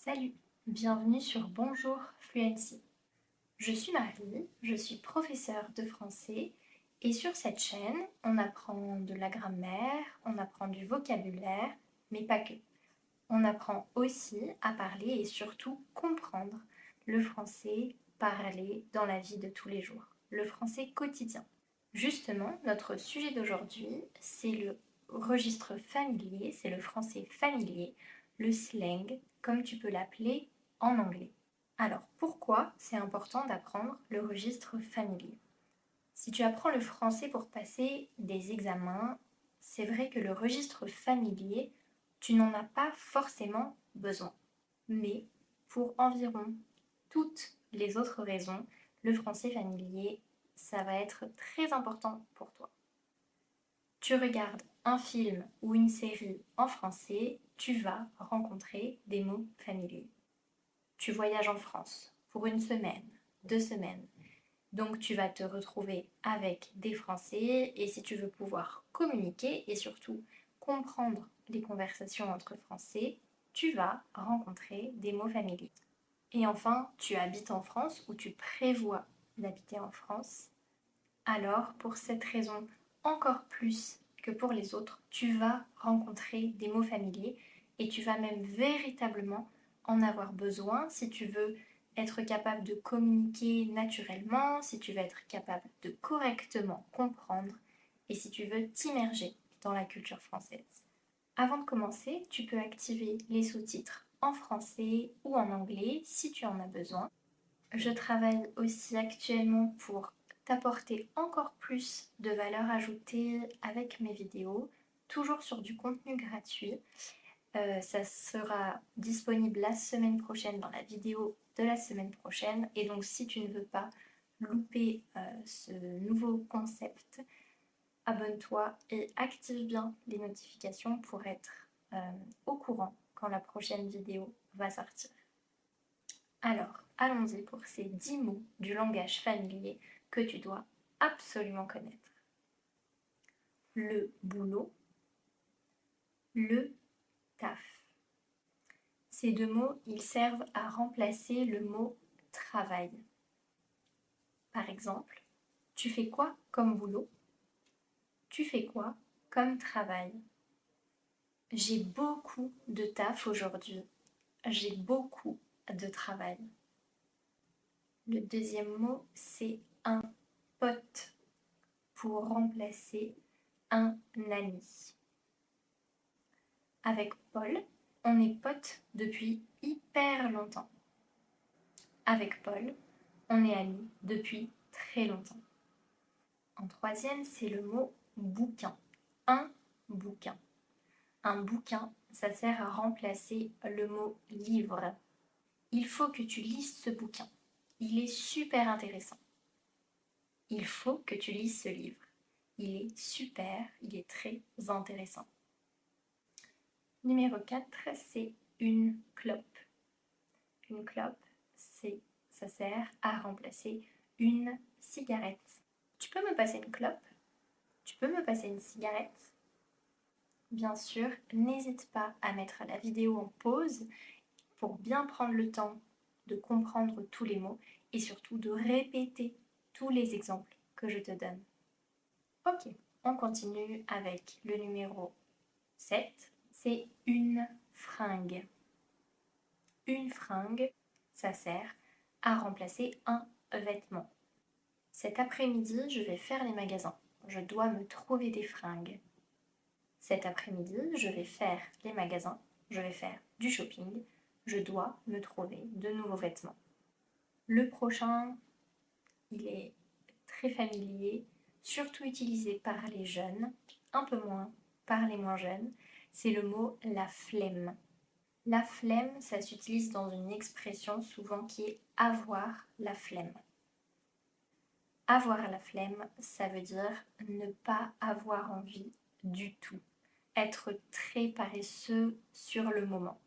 Salut, bienvenue sur Bonjour Fluency. Je suis Marie, je suis professeure de français et sur cette chaîne, on apprend de la grammaire, on apprend du vocabulaire, mais pas que. On apprend aussi à parler et surtout comprendre le français parlé dans la vie de tous les jours, le français quotidien. Justement, notre sujet d'aujourd'hui, c'est le registre familier, c'est le français familier, le slang, comme tu peux l'appeler en anglais. Alors, pourquoi c'est important d'apprendre le registre familier? Si tu apprends le français pour passer des examens, c'est vrai que le registre familier, tu n'en as pas forcément besoin. Mais pour environ toutes les autres raisons, le français familier, ça va être très important pour toi. Tu regardes un film ou une série en français, tu vas rencontrer des mots familiers. Tu voyages en France pour une semaine, 2 semaines. Donc tu vas te retrouver avec des Français et si tu veux pouvoir communiquer et surtout comprendre les conversations entre Français, tu vas rencontrer des mots familiers. Et enfin, tu habites en France ou tu prévois d'habiter en France. Alors, pour cette raison, encore plus que pour les autres, tu vas rencontrer des mots familiers et tu vas même véritablement en avoir besoin si tu veux être capable de communiquer naturellement, si tu veux être capable de correctement comprendre et si tu veux t'immerger dans la culture française. Avant de commencer, tu peux activer les sous-titres en français ou en anglais si tu en as besoin. Je travaille aussi actuellement pour t'apporter encore plus de valeur ajoutée avec mes vidéos, toujours sur du contenu gratuit. Ça sera disponible la semaine prochaine dans la vidéo de la semaine prochaine. Et donc si tu ne veux pas louper ce nouveau concept, abonne-toi et active bien les notifications pour être au courant quand la prochaine vidéo va sortir. Alors, allons-y pour ces 10 mots du langage familier que tu dois absolument connaître. Le boulot, le taf. Ces deux mots, ils servent à remplacer le mot travail. Par exemple, tu fais quoi comme boulot? Tu fais quoi comme travail? J'ai beaucoup de taf aujourd'hui. J'ai beaucoup de travail. Le deuxième mot, c'est un pote pour remplacer un ami. Avec Paul, on est potes depuis hyper longtemps. Avec Paul, on est amis depuis très longtemps. En troisième, c'est le mot bouquin. Un bouquin. Un bouquin, ça sert à remplacer le mot livre. Il faut que tu lises ce bouquin. Il est super intéressant. Il faut que tu lises ce livre. Il est super, il est très intéressant. Numéro 4, c'est une clope. Une clope, ça sert à remplacer une cigarette. Tu peux me passer une clope? Tu peux me passer une cigarette? Bien sûr, n'hésite pas à mettre la vidéo en pause pour bien prendre le temps de comprendre tous les mots et surtout de répéter tous les exemples que je te donne. Ok, on continue avec le numéro 7, c'est une fringue. Une fringue, ça sert à remplacer un vêtement. Cet après-midi, je vais faire les magasins. Je dois me trouver des fringues. Cet après-midi, je vais faire les magasins. Je vais faire du shopping. Je dois me trouver de nouveaux vêtements. Le prochain, il est très familier, surtout utilisé par les jeunes, un peu moins par les moins jeunes. C'est le mot la flemme. La flemme, ça s'utilise dans une expression souvent qui est avoir la flemme. Avoir la flemme, ça veut dire ne pas avoir envie du tout. Être très paresseux sur le moment.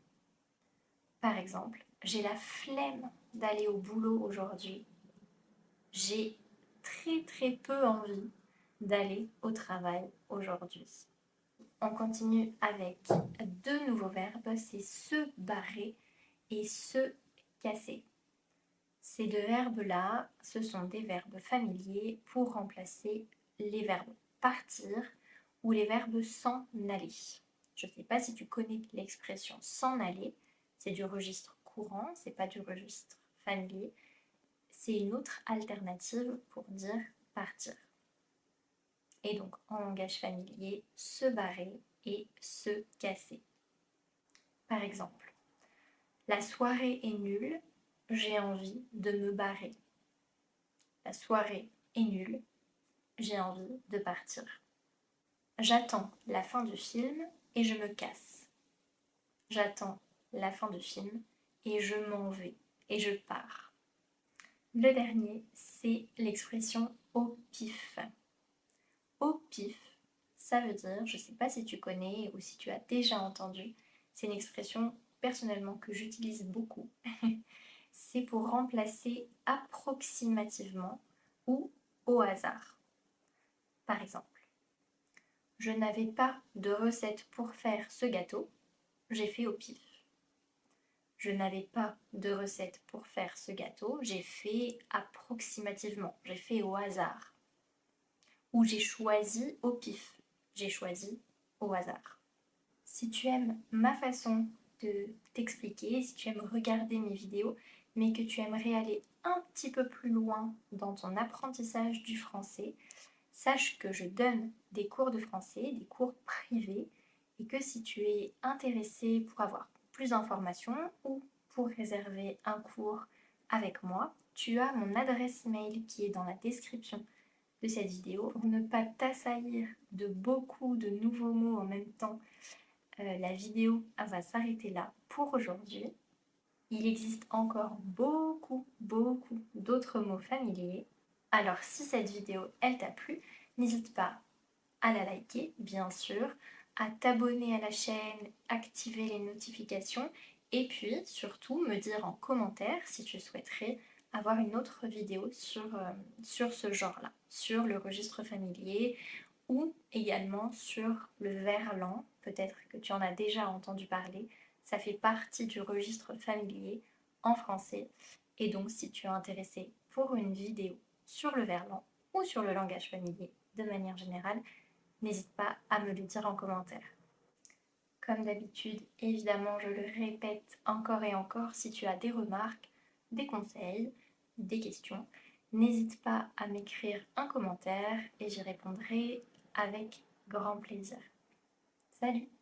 Par exemple, j'ai la flemme d'aller au boulot aujourd'hui. J'ai très peu envie d'aller au travail aujourd'hui. On continue avec deux nouveaux verbes, c'est se barrer et se casser. Ces deux verbes-là, ce sont des verbes familiers pour remplacer les verbes partir ou les verbes s'en aller. Je ne sais pas si tu connais l'expression s'en aller, c'est du registre courant, c'est pas du registre familier. C'est une autre alternative pour dire partir. Et donc en langage familier, se barrer et se casser. Par exemple, la soirée est nulle, j'ai envie de me barrer. La soirée est nulle, j'ai envie de partir. J'attends la fin du film et je me casse. J'attends la fin du film et je m'en vais et je pars. Le dernier, c'est l'expression au pif. Au pif, ça veut dire, je ne sais pas si tu connais ou si tu as déjà entendu, c'est une expression personnellement que j'utilise beaucoup. C'est pour remplacer approximativement ou au hasard. Par exemple, je n'avais pas de recette pour faire ce gâteau, j'ai fait au pif. Je n'avais pas de recette pour faire ce gâteau, j'ai fait approximativement, j'ai fait au hasard. Ou j'ai choisi au pif, j'ai choisi au hasard. Si tu aimes ma façon de t'expliquer, si tu aimes regarder mes vidéos, mais que tu aimerais aller un petit peu plus loin dans ton apprentissage du français, sache que je donne des cours de français, des cours privés, et que si tu es intéressé pour avoir plus d'informations ou pour réserver un cours avec moi, tu as mon adresse mail qui est dans la description de cette vidéo. Pour ne pas t'assaillir de beaucoup de nouveaux mots en même temps, la vidéo va s'arrêter là pour aujourd'hui. Il existe encore beaucoup d'autres mots familiers. Alors si cette vidéo elle t'a plu, n'hésite pas à la liker bien sûr, à t'abonner à la chaîne, activer les notifications et puis surtout me dire en commentaire si tu souhaiterais avoir une autre vidéo sur ce genre-là, sur le registre familier ou également sur le verlan, peut-être que tu en as déjà entendu parler, ça fait partie du registre familier en français et donc si tu es intéressé pour une vidéo sur le verlan ou sur le langage familier de manière générale, n'hésite pas à me le dire en commentaire. Comme d'habitude, évidemment, je le répète encore et encore, si tu as des remarques, des conseils, des questions, n'hésite pas à m'écrire un commentaire et j'y répondrai avec grand plaisir. Salut!